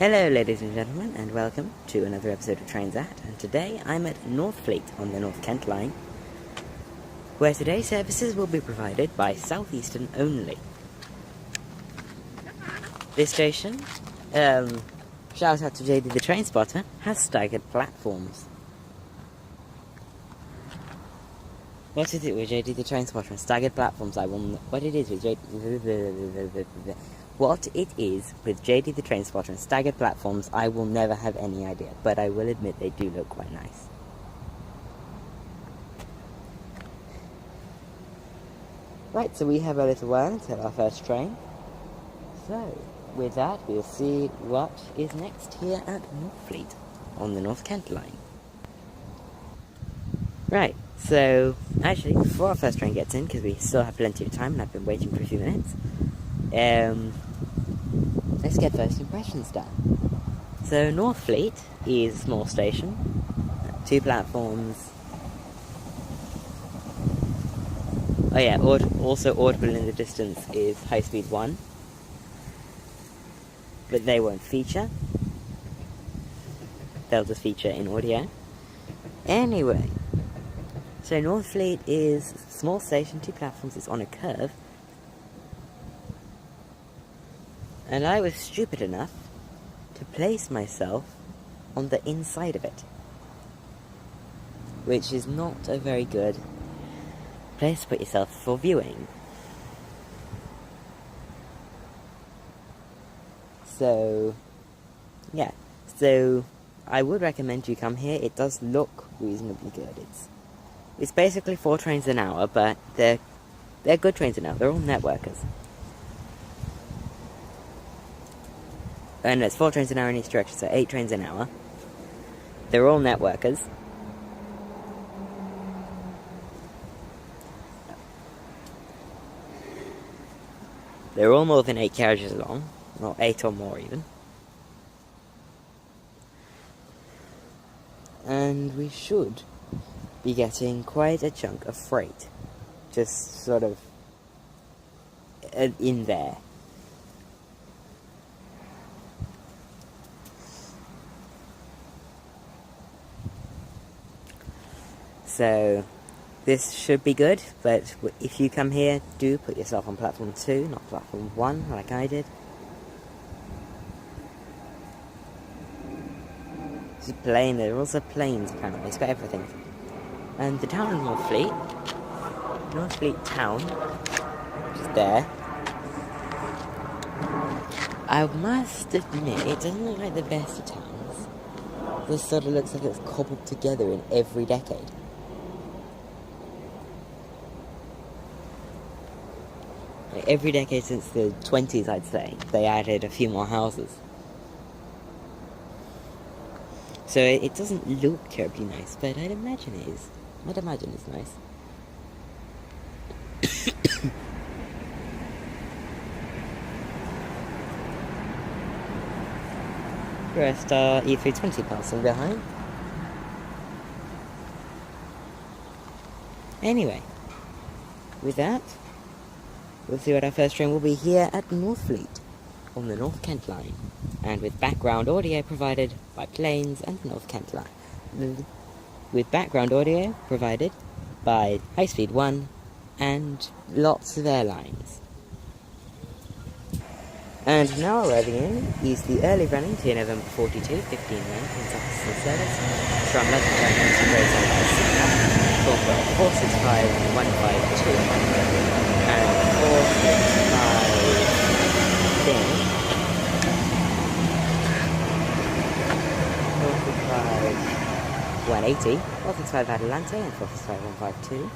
Hello ladies and gentlemen, and welcome to another episode of Transat, and today I'm at Northfleet on the North Kent line, where today's services will be provided by Southeastern only. This station, shout out to JD the Train Spotter, has staggered platforms. What is it with JD the Train Spotter and staggered platforms? What it is with JD the Train Spotter and staggered platforms, I will never have any idea, but I will admit they do look quite nice. Right, so we have a little while until our first train. So, with that, we'll see what is next here at Northfleet on the North Kent line. Right, so, actually, before our first train gets in, because we still have plenty of time and I've been waiting for a few minutes, let's get first impressions done. So, Northfleet is a small station, 2 platforms. Oh yeah, also audible in the distance is High Speed 1, but they won't feature. They'll just feature in audio. Anyway, so Northfleet is a small station, 2 platforms, it's on a curve. And I was stupid enough to place myself on the inside of it, which is not a very good place to put yourself for viewing. So, yeah. So, I would recommend you come here. It does look reasonably good. It's basically 4 trains an hour, but they're good trains an hour. They're all networkers. And there's 4 trains an hour in each direction, so 8 trains an hour. They're all networkers. They're all more than 8 carriages long, or 8 or more even. And we should be getting quite a chunk of freight, just sort of in there. So, this should be good, but if you come here, do put yourself on platform 2, not platform 1, like I did. It's a plane, there are also planes apparently, it's got everything. And the town of Northfleet Town, which is there. I must admit, it doesn't look like the best of towns. This sort of looks like it's cobbled together in every decade. Every decade since the 20s, I'd say, they added a few more houses. So it doesn't look terribly nice, but I'd imagine it is. I'd imagine it's nice. The rest are E320 passing behind. Anyway, with that, we'll see what our first train will be here at Northfleet on the North Kent line, and with background audio provided by Planes and North Kent line. With background audio provided by High Speed 1 and lots of airlines. And now arriving in is the early running to November 42, 1519 Southeastern service from London Charing to Gravesend by Signal, called 465 152 and 465 thing. 465 180, 465 Adelante and 465 152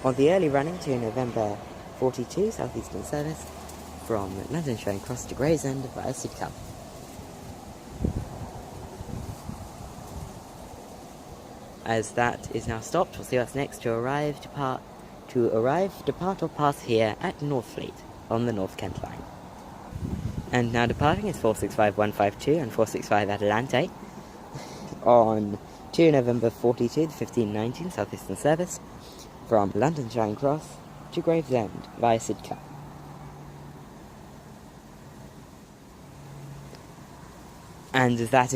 on the early running to November 42 Southeastern service from London Charing Cross to Gravesend via Sidcup. As that is now stopped, we'll see what's next to arrive, depart, or pass here at Northfleet on the North Kent line. And now departing is 465 152 and 465 Adelante on 2 November 42 the 1519 Southeastern service from London Charing Cross to Gravesend via Sidcup. And as that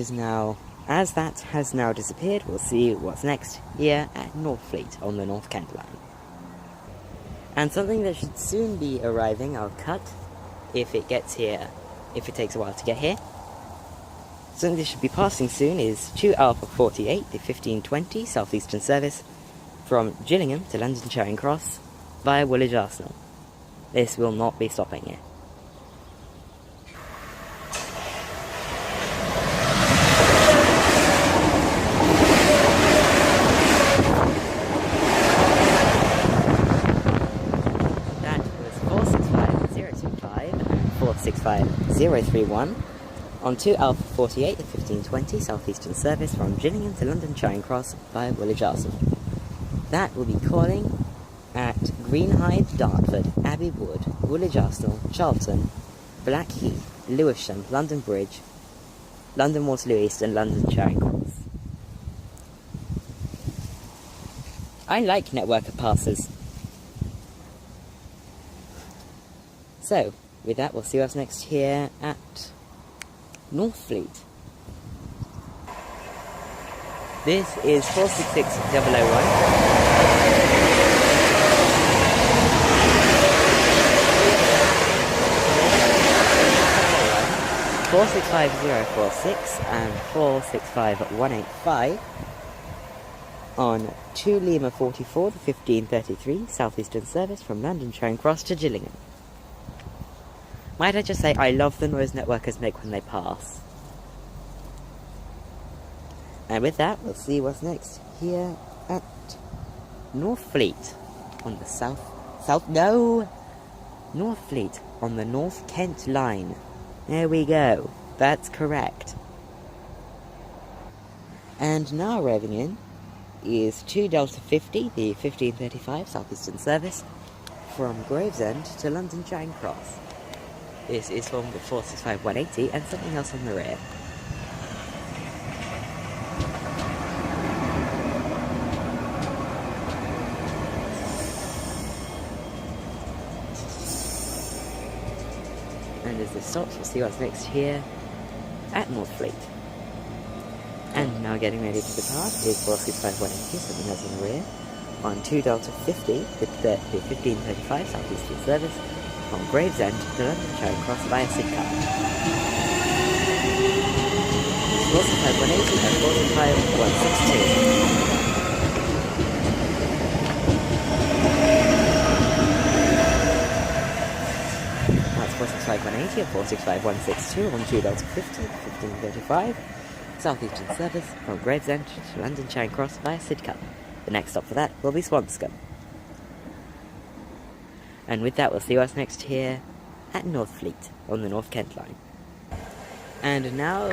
has now disappeared, we'll see what's next here at Northfleet on the North Kent line. And something that should soon be arriving, I'll cut if it gets here, if it takes a while to get here. Something that should be passing soon is 2 Alpha 48, the 1520 Southeastern service from Gillingham to London Charing Cross via Woolwich Arsenal. This will not be stopping here. That was 465025 and 465031 on 2 Alpha 48, the 1520 Southeastern service from Gillingham to London Charing Cross via Woolwich Arsenal. That will be calling at Greenhithe, Dartford, Abbey Wood, Woolwich Arsenal, Charlton, Blackheath, Lewisham, London Bridge, London Waterloo East and London Charing Cross. I like network of passes. So, with that we'll see what's next here at Northfleet. This is 466001. 465046 and 465185 on 2 Lima 44, the 1533 Southeastern service from London Charing Cross to Gillingham. Might I just say, I love the noise networkers make when they pass. And with that, we'll see what's next here at Northfleet on the Northfleet on the North Kent line. There we go. That's correct. And now arriving in is 2 Delta 50, the 1535 Southeastern service from Gravesend to London Charing Cross. This is from the 465180 and something else on the rear. And as this stops, we'll see what's next here at Northfleet. And now getting ready to depart is 465180, something else on the rear, on 2 Delta 50, the 1535 Southeastern service from Gravesend to London Charing Cross via Sidcup. 465180 and 45162. That's 465180 and 46162 on 2 Delta 50, 1535 Southeastern service from Gravesend to London Charing Cross via Sidcup. The next stop for that will be Swanscombe. And with that, we'll see what's next here at Northfleet on the North Kent line. And now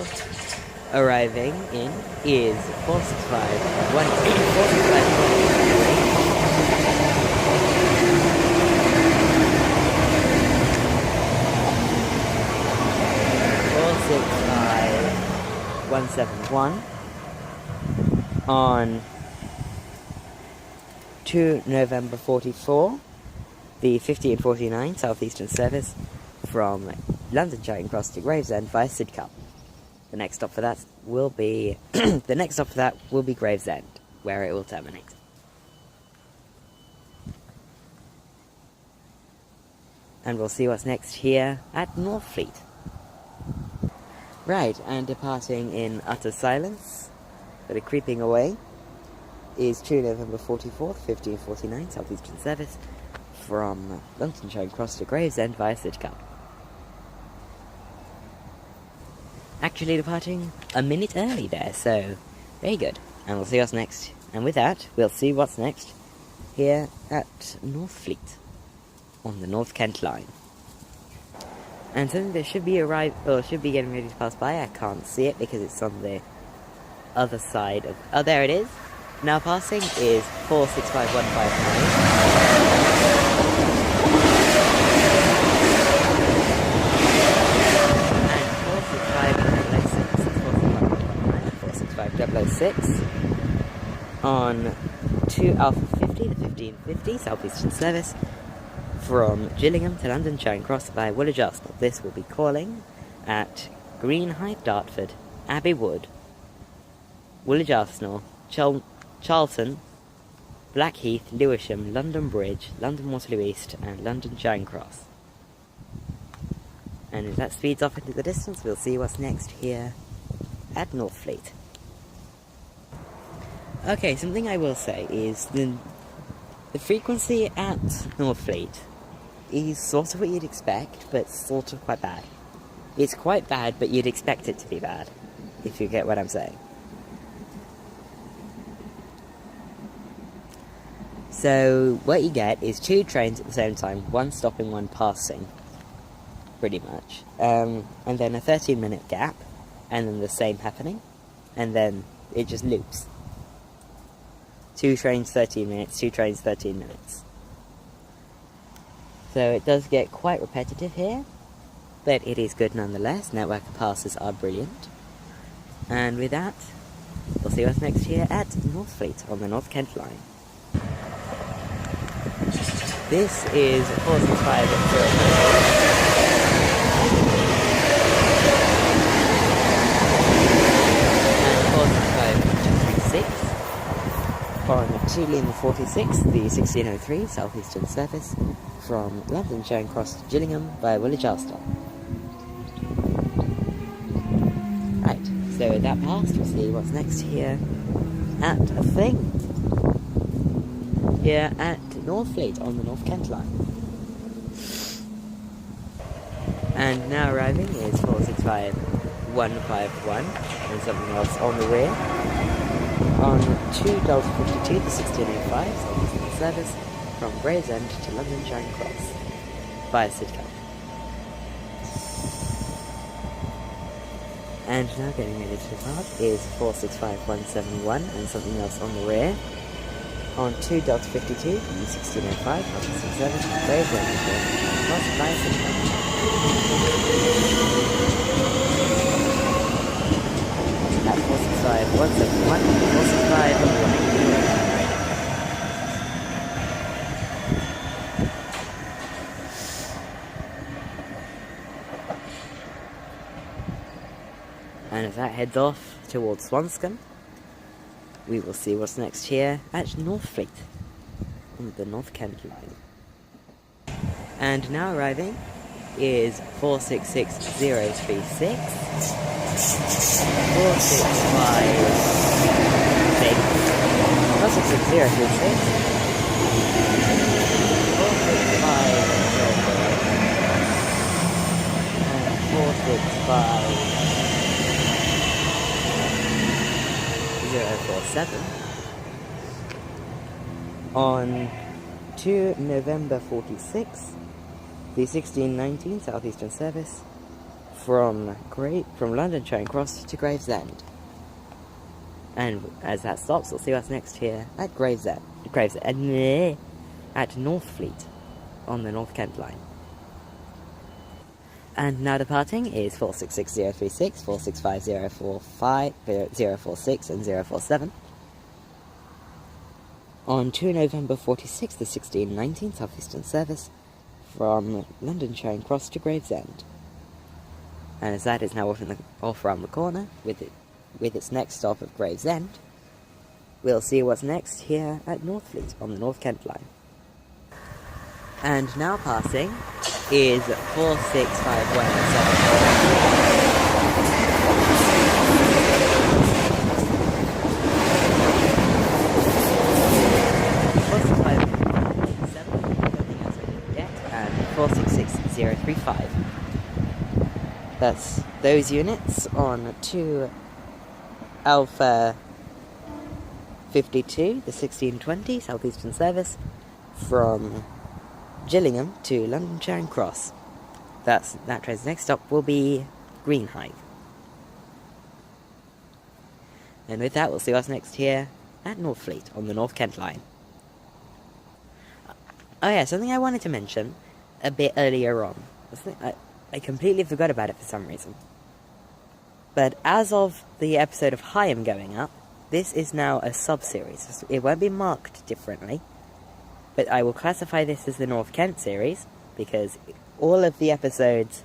arriving in is 46171 on 2 November 44, the 1549 Southeastern service from London Charing Cross to Gravesend via Sidcup. The next stop for that will be Gravesend, where it will terminate. And we'll see what's next here at Northfleet. Right, and departing in utter silence, but a creeping away, is 2 November 44th, 1549 Southeastern service from London Charing Cross to Gravesend via Sidcup. Actually departing a minute early there, so very good. And we'll see what's next. And with that, we'll see what's next here at Northfleet on the North Kent line. And something that should be getting ready to pass by. I can't see it because it's on the other side of... Oh, there it is. Now passing is 465006 on 2 Alpha 50, the 1550 Southeastern service from Gillingham to London Charing Cross via Woolwich Arsenal. This will be calling at Greenhithe, Dartford, Abbey Wood, Woolwich Arsenal, Charlton, Blackheath, Lewisham, London Bridge, London Waterloo East, and London Charing Cross. And as that speeds off into the distance, we'll see what's next here at Northfleet. Okay, something I will say is the frequency at Northfleet is sort of what you'd expect, but sort of quite bad. It's quite bad, but you'd expect it to be bad, if you get what I'm saying. So, what you get is 2 trains at the same time, one stopping, one passing, pretty much. And then a 13-minute gap, and then the same happening, and then it just loops. 2 trains, 13 minutes, 2 trains, 13 minutes. So it does get quite repetitive here, but it is good nonetheless. Network passes are brilliant. And with that, we'll see what's next here at Northfleet on the North Kent line. This is 465 on to Lima 46, the 1603 Southeastern service from London Charing Cross to Gillingham via Woolwich Arsenal. Right, so with that passed, we'll see what's next here at a thing. Here at Northfleet on the North Kent line. And now arriving is 465151 and something else on the rear. On 2 Delta 52, the 1605 Southeastern service from Gravesend to London Charing Cross via Sidcup. And now getting ready to depart is 465171 and something else on the rear. On 2 Delta 52, the 1605 Southeastern service from Gravesend to London Charing Cross via Sidcup. At 465 171 465 191. And as that heads off towards Swanscombe, we will see what's next here at Northfleet on the North Kent line. And now arriving is 466036 447 on 2 November 46, the 1619 Southeastern service from London Charing Cross to Gravesend. And as that stops, we'll see what's next here at Gravesend at Northfleet on the North Kent line. And now departing is 466036, 465045, 046 and 047. On 2 November 46, the 1619 Southeastern service from London Charing Cross to Gravesend. And as that is now off around the corner with its next stop of Gravesend, we'll see what's next here at Northfleet on the North Kent line. And now passing is 46517 and 466035. That's those units on 2 Alpha 52, the 1620 Southeastern service from Gillingham to London Charing Cross. That train's next stop will be Greenhive. And with that, we'll see what's next here at Northfleet on the North Kent line. Oh yeah, something I wanted to mention a bit earlier on. I completely forgot about it for some reason. But as of the episode of Higham going up, this is now a sub-series. It won't be marked differently, but I will classify this as the North Kent series, because all of the episodes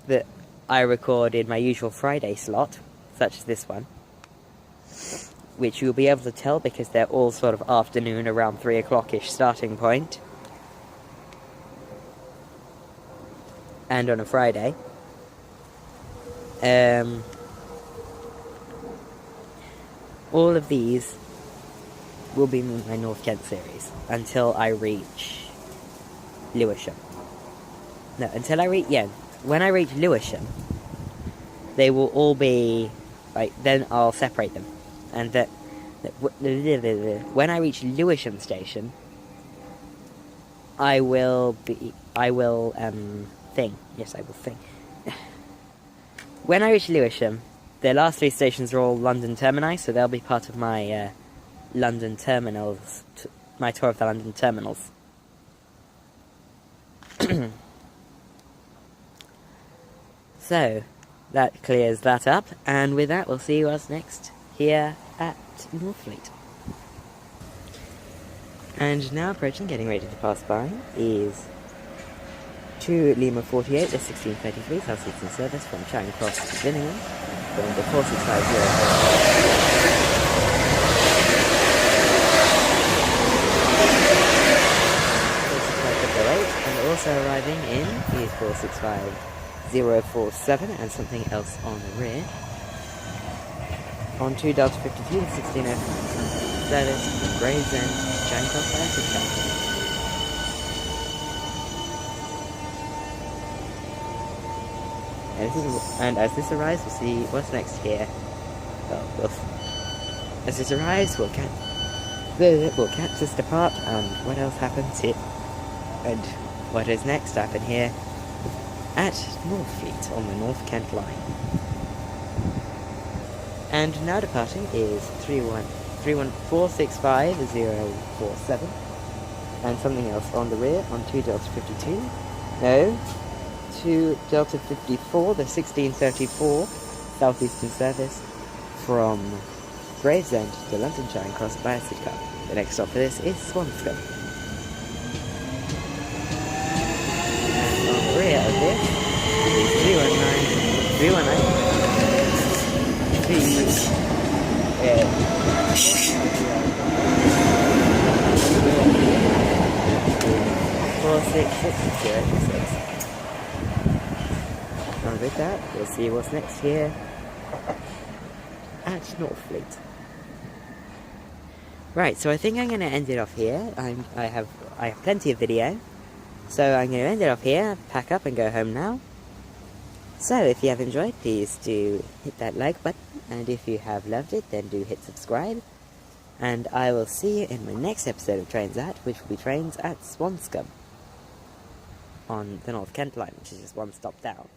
that I record in my usual Friday slot, such as this one, which you'll be able to tell because they're all sort of afternoon, around 3 o'clock-ish starting point. And on a Friday. All of these will be my North Kent series until I reach Lewisham. No, until I reach, when I reach Lewisham, they will all be, then I'll separate them. And when I reach Lewisham station, I will think. When I reach Lewisham, the last 3 stations are all London termini, so they'll be part of my London terminals, my tour of the London terminals. So, that clears that up, and with that we'll see you us next here at Northfleet. And now approaching, getting ready to pass by, is to Lima 48, the 1633 Southeastern service from Charing to Gillingham, going to 4650. And also arriving in is 465047 and something else on the rear. On 2 Delta 52, the 1605 service from Gravesend, Charing to And as this arrives, we'll see what's next here. As this arrives, we'll catch this depart, and what else happens here, and what is next happen here at Northfleet on the North Kent line. And now departing is 465-047, and something else on the rear on 2 Delta 52. No. 2 Delta 54, the 1634 Southeastern service from Gravesend to London Charing Cross by a Sidcup. The next stop for this is Swanscombe. And on the rear of this is 4660. And with that, we'll see what's next here at Northfleet. Right, so I think I'm going to end it off here. I have plenty of video, so I'm going to end it off here, pack up and go home now. So if you have enjoyed, please do hit that like button, and if you have loved it, then do hit subscribe. And I will see you in my next episode of Trains At, which will be Trains at Swanscombe on the North Kent line, which is just one stop down.